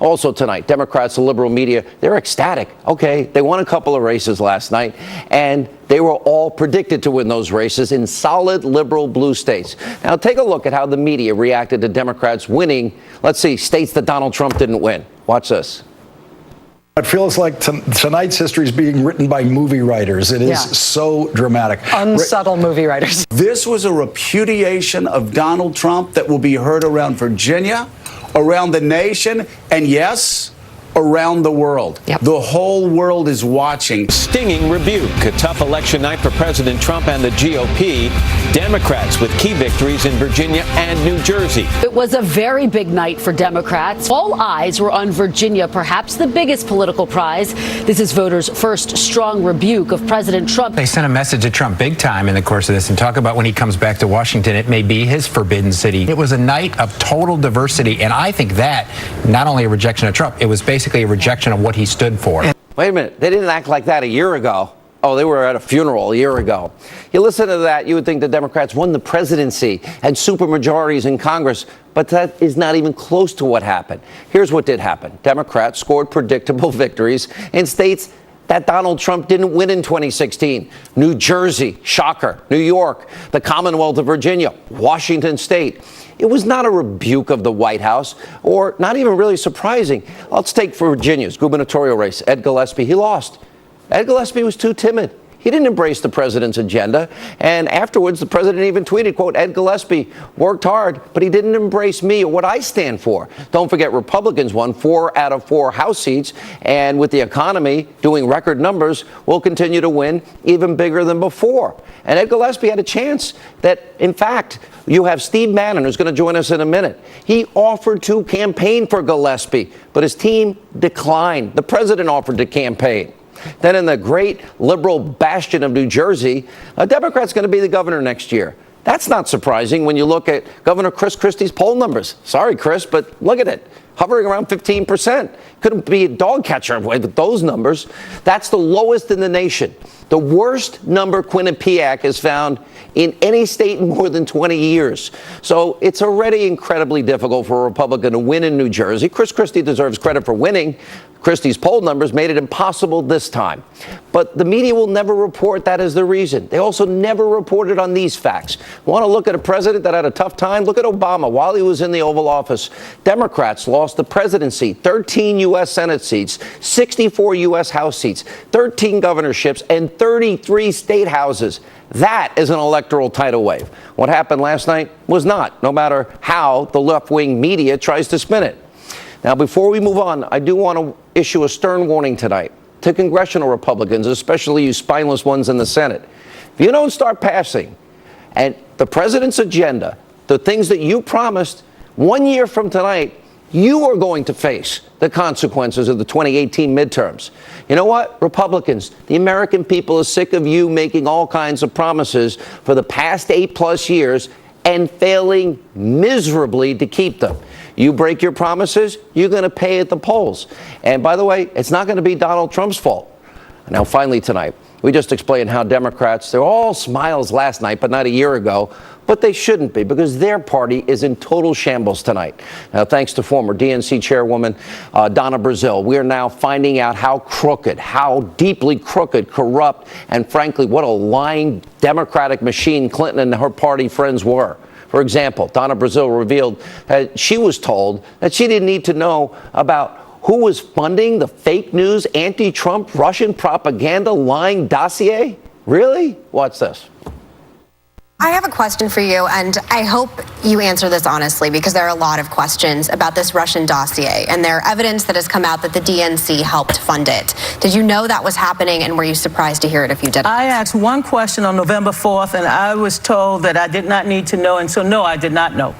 Also tonight, Democrats, the liberal media, they're ecstatic. Okay, they won a couple of races last night, and they were all predicted to win those races in solid liberal blue states. Now take a look at how the media reacted to Democrats winning, let's see, states that Donald Trump didn't win. Watch this. It feels like tonight's history is being written by movie writers. It is so dramatic. Unsubtle movie writers. This was a repudiation of Donald Trump that will be heard around Virginia, around the nation, and yes, around the world. Yep. The whole world is watching. Stinging rebuke. A tough election night for President Trump and the GOP. Democrats with key victories in Virginia and New Jersey. It was a very big night for Democrats. All eyes were on Virginia, perhaps the biggest political prize. This is voters' first strong rebuke of President Trump. They sent a message to Trump big time in the course of this and talk about when he comes back to Washington, it may be his forbidden city. It was a night of total diversity, and I think that not only a rejection of Trump, it was basically a rejection of what he stood for. Wait a minute. They didn't act like that a year ago. Oh, they were at a funeral a year ago. You listen to that, you would think the Democrats won the presidency, had supermajorities in Congress, but that is not even close to what happened. Here's what did happen. Democrats scored predictable victories in states that Donald Trump didn't win in 2016. New Jersey, shocker. New York, the Commonwealth of Virginia, Washington State. It was not a rebuke of the White House, or not even really surprising. Let's take for Virginia's gubernatorial race, Ed Gillespie. He lost. Ed Gillespie was too timid. He didn't embrace the president's agenda. And afterwards, the president even tweeted, quote, Ed Gillespie worked hard, but he didn't embrace me or what I stand for. Don't forget, Republicans won 4 out of 4 House seats. And with the economy doing record numbers, we'll continue to win even bigger than before. And Ed Gillespie had a chance that, in fact, you have Steve Bannon, who's going to join us in a minute. He offered to campaign for Gillespie, but his team declined. The president offered to campaign. Then in the great liberal bastion of New Jersey, a Democrat's going to be the governor next year. That's not surprising when you look at Governor Chris Christie's poll numbers. Sorry, Chris, but look at it. Hovering around 15%. Couldn't be a dog catcher with those numbers. That's the lowest in the nation. The worst number Quinnipiac has found in any state in more than 20 years. So it's already incredibly difficult for a Republican to win in New Jersey. Chris Christie deserves credit for winning. Christie's poll numbers made it impossible this time. But the media will never report that as the reason. They also never reported on these facts. Want to look at a president that had a tough time? Look at Obama. While he was in the Oval Office, Democrats lost the presidency, 13 U.S. Senate seats, 64 U.S. House seats, 13 governorships, and 33 state houses. That is an electoral tidal wave. What happened last night was not, no matter how the left-wing media tries to spin it. Now, before we move on, I do want to issue a stern warning tonight to congressional Republicans, especially you spineless ones in the Senate. If you don't start passing and the president's agenda, the things that you promised 1 year from tonight, you are going to face the consequences of the 2018 midterms. You know what, Republicans, the American people are sick of you making all kinds of promises for the past 8+ years and failing miserably to keep them. You break your promises, you're going to pay at the polls. And by the way, it's not going to be Donald Trump's fault. Now, finally tonight, we just explained how Democrats, they're all smiles last night, but not a year ago. But they shouldn't be, because their party is in total shambles tonight. Now, thanks to former DNC chairwoman Donna Brazile, we are now finding out how crooked, how deeply crooked, corrupt, and frankly, what a lying Democratic machine Clinton and her party friends were. For example, Donna Brazile revealed that she was told that she didn't need to know about who was funding the fake news, anti-Trump, Russian propaganda lying dossier. Really? Watch this. I have a question for you, and I hope you answer this honestly, because there are a lot of questions about this Russian dossier, and there are evidence that has come out that the DNC helped fund it. Did you know that was happening, and were you surprised to hear it if you did? I asked one question on November 4th, and I was told that I did not need to know, and so no, I did not know.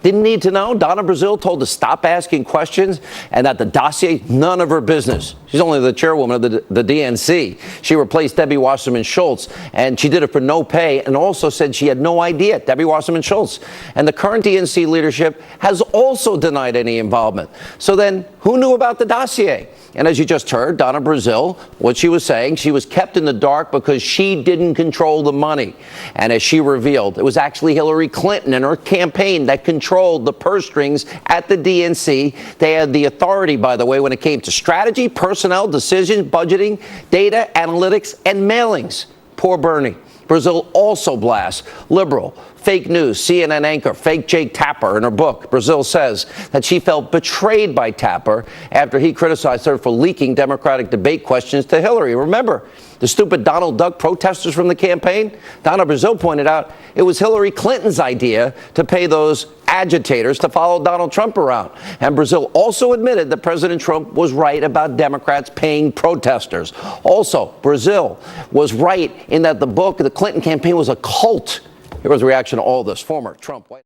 Didn't need to know. Donna Brazile told to stop asking questions and that the dossier, none of her business. She's only the chairwoman of the DNC. She replaced Debbie Wasserman Schultz, and she did it for no pay, and also said she had no idea, Debbie Wasserman Schultz. And the current DNC leadership has also denied any involvement. So then who knew about the dossier? And as you just heard, Donna Brazile, what she was saying, she was kept in the dark because she didn't control the money. And as she revealed, it was actually Hillary Clinton and her campaign that controlled controlled the purse strings at the DNC. They had the authority, by the way, when it came to strategy, personnel, decisions, budgeting, data, analytics, and mailings. Poor Bernie. Brazil also blasts liberal, fake news, CNN anchor, fake Jake Tapper. In her book, Brazil says that she felt betrayed by Tapper after he criticized her for leaking Democratic debate questions to Hillary. Remember the stupid Donald Duck protesters from the campaign? Donna Brazil pointed out it was Hillary Clinton's idea to pay those agitators to follow Donald Trump around. And Brazil also admitted that President Trump was right about Democrats paying protesters. Also, Brazil was right in that the Clinton campaign was a cult. Here was a reaction to all this. Former Trump White